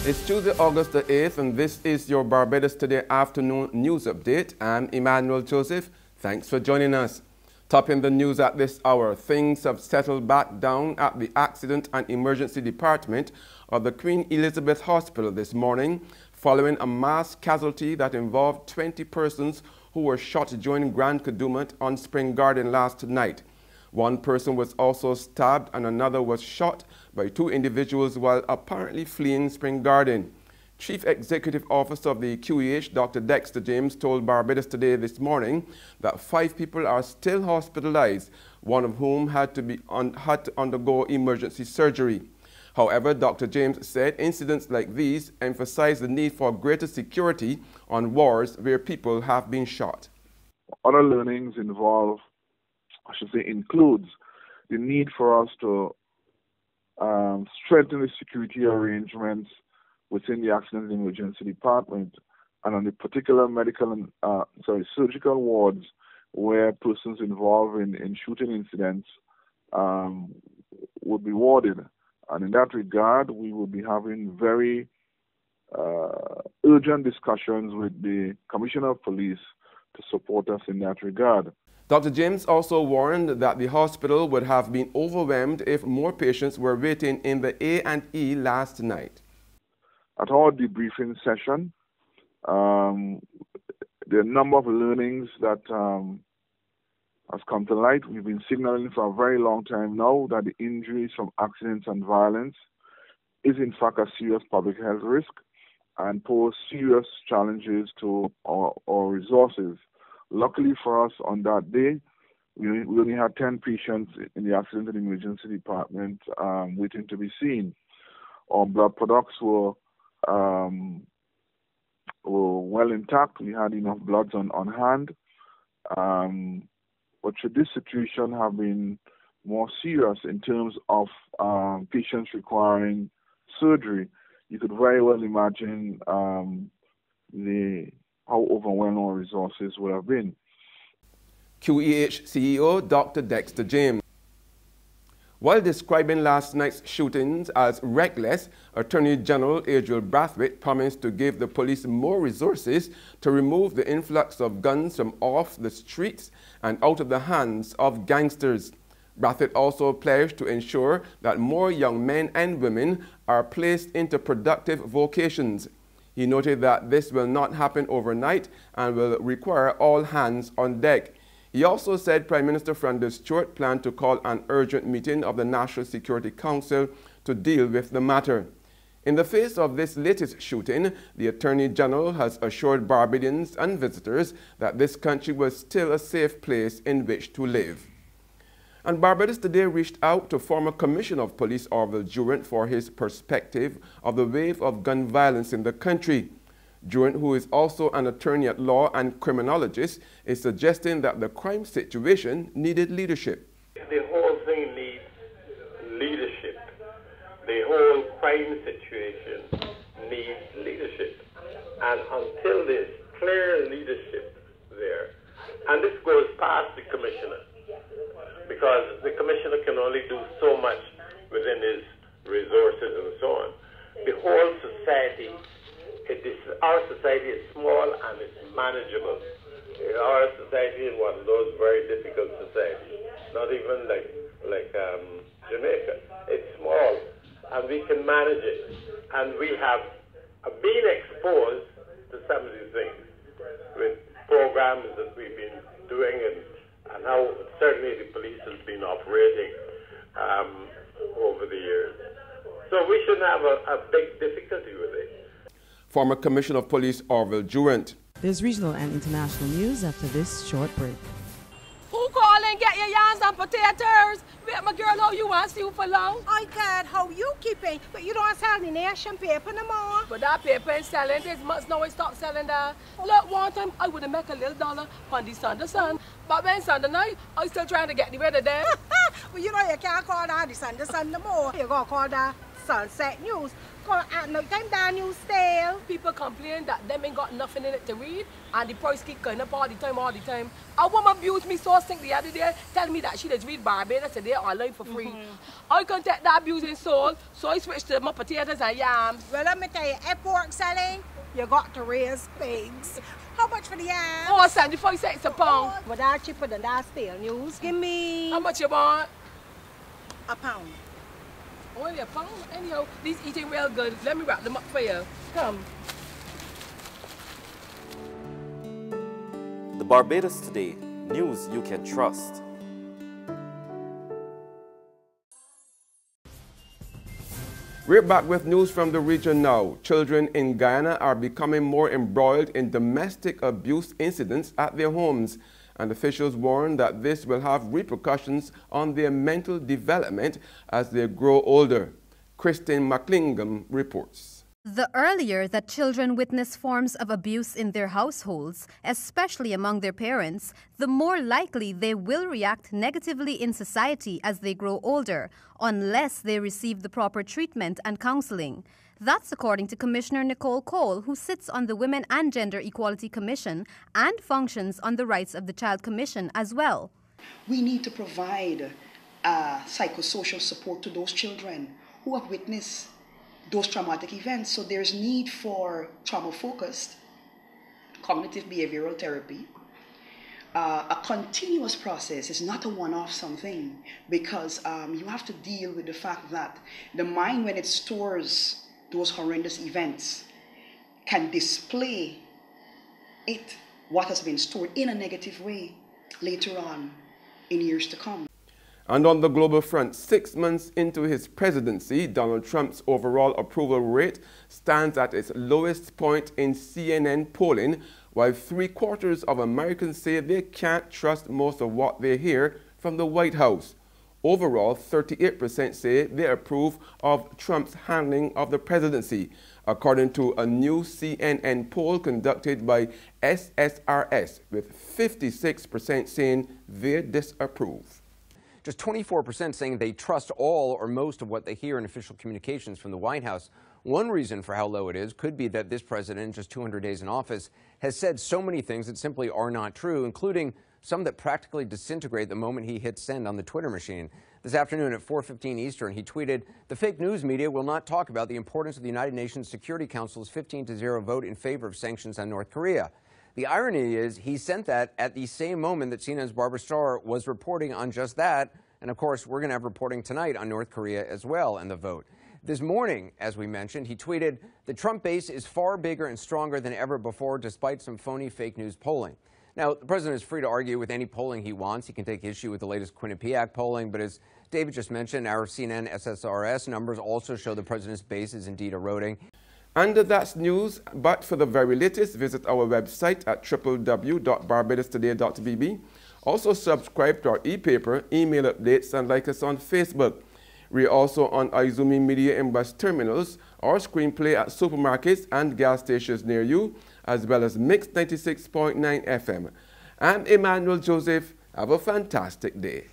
It's Tuesday, August the 8th, and this is your Barbados Today afternoon news update. I'm Emmanuel Joseph. Thanks for joining us. Topping the news at this hour, things have settled back down at the Accident and Emergency Department of the Queen Elizabeth Hospital this morning, following a mass casualty that involved 20 persons who were shot during Grand Kadooment on Spring Garden last night. One person was also stabbed and another was shot by two individuals while apparently fleeing Spring Garden. Chief Executive Officer of the QEH, Dr. Dexter James, told Barbados Today this morning that 5 people are still hospitalized, one of whom had to undergo emergency surgery. However, Dr. James said incidents like these emphasize the need for greater security on wards where people have been shot. Other learnings includes the need for us to strengthen the security arrangements within the Accident and Emergency Department and on the particular surgical wards where persons involved in shooting incidents would be warded. And in that regard, we will be having very urgent discussions with the Commissioner of Police to support us in that regard. Dr. James also warned that the hospital would have been overwhelmed if more patients were waiting in the A&E last night. At our debriefing session, there are a number of learnings that has come to light. We've been signaling for a very long time now that the injuries from accidents and violence is in fact a serious public health risk and pose serious challenges to our resources. Luckily for us, on that day, we only had 10 patients in the Accident and Emergency Department waiting to be seen. Our blood products were well intact. We had enough bloods on hand. But should this situation have been more serious in terms of patients requiring surgery, you could very well imagine how overwhelming our resources would have been. QEH CEO Dr. Dexter James. While describing last night's shootings as reckless, Attorney General Adriel Brathwaite promised to give the police more resources to remove the influx of guns from off the streets and out of the hands of gangsters. Brathwaite also pledged to ensure that more young men and women are placed into productive vocations. He noted that this will not happen overnight and will require all hands on deck. He also said Prime Minister Francis Stewart planned to call an urgent meeting of the National Security Council to deal with the matter. In the face of this latest shooting, the Attorney General has assured Barbadians and visitors that this country was still a safe place in which to live. And Barbados Today reached out to former Commissioner of Police Orville Durant for his perspective of the wave of gun violence in the country. Durant, who is also an attorney at law and criminologist, is suggesting that the crime situation needed leadership. The whole thing needs leadership. The whole crime situation needs leadership. And until there's clear leadership there, and this goes past the Commissioner, because the Commissioner can only do so much within his resources and so on. The whole society, our society is small and it's manageable. Our society is one of those very difficult societies, not even like Jamaica. It's small and we can manage it. And we have been exposed to some of these things with programs that we've been doing and how certainly the police has been operating over the years. So we shouldn't have a big difficulty with it. Former Commissioner of Police Orville Durant. There's regional and international news after this short break. Who call and get your yams and potatoes? Wait, my girl, how you want to see you for long? I can't. How you keeping? But you don't sell the nation paper no more. But that paper ain't selling this much now. I stop selling that. Look, one time I would have make a little dollar on the Sunday sun. But when Sunday night, I still trying to get the weather there. Well, you know you can't call that the Sunday sun no more. You're going to call that sunset news. Cause at night time that news stale. People complain that them ain't got nothing in it to read, and the price keep going up all the time. A woman abused me so sick the other day, telling me that she just read Barbados today online for free. I can't take that abusing soul, so I switched to my potatoes and yams. Well, let me tell you, at pork selling, you got to raise pigs. How much for the yams? Oh, 75 cents a pound. Well, that's cheaper than that stale news. Give me How much you want? a pound. Only a pound? Anyhow, these eating real good. Let me wrap them up for you. Come. The Barbados Today, news you can trust. We're back with news from the region now. Children in Guyana are becoming more embroiled in domestic abuse incidents at their homes, and officials warn that this will have repercussions on their mental development as they grow older. Christine McClingham reports. The earlier that children witness forms of abuse in their households, especially among their parents, the more likely they will react negatively in society as they grow older, unless they receive the proper treatment and counseling. That's according to Commissioner Nicole Cole, who sits on the Women and Gender Equality Commission and functions on the Rights of the Child Commission as well. We need to provide psychosocial support to those children who have witnessed those traumatic events. So there's need for trauma-focused cognitive behavioral therapy. A continuous process is not a one-off something, because you have to deal with the fact that the mind, when it stores those horrendous events, can display what has been stored in a negative way later on in years to come. And on the global front, 6 months into his presidency, Donald Trump's overall approval rate stands at its lowest point in CNN polling, while 3/4 of Americans say they can't trust most of what they hear from the White House. Overall, 38% say they approve of Trump's handling of the presidency, according to a new CNN poll conducted by SSRS, with 56% saying they disapprove. Just 24% saying they trust all or most of what they hear in official communications from the White House. One reason for how low it is could be that this president, in just 200 days in office, has said so many things that simply are not true, including some that practically disintegrate the moment he hits send on the Twitter machine. This afternoon at 4:15 Eastern, he tweeted, "The fake news media will not talk about the importance of the United Nations Security Council's 15-0 vote in favor of sanctions on North Korea." The irony is he sent that at the same moment that CNN's Barbara Starr was reporting on just that. And of course, we're going to have reporting tonight on North Korea as well and the vote. This morning, as we mentioned, he tweeted, "The Trump base is far bigger and stronger than ever before, despite some phony fake news polling." Now, the president is free to argue with any polling he wants. He can take issue with the latest Quinnipiac polling, but as David just mentioned, our CNN SSRS numbers also show the president's base is indeed eroding. And that's news, but for the very latest, visit our website at www.barbadostoday.bb. Also subscribe to our e-paper, email updates, and like us on Facebook. We're also on Izumi Media and bus terminals, or screenplay at supermarkets and gas stations near you, as well as Mix 96.9 FM. I'm Emmanuel Joseph. Have a fantastic day.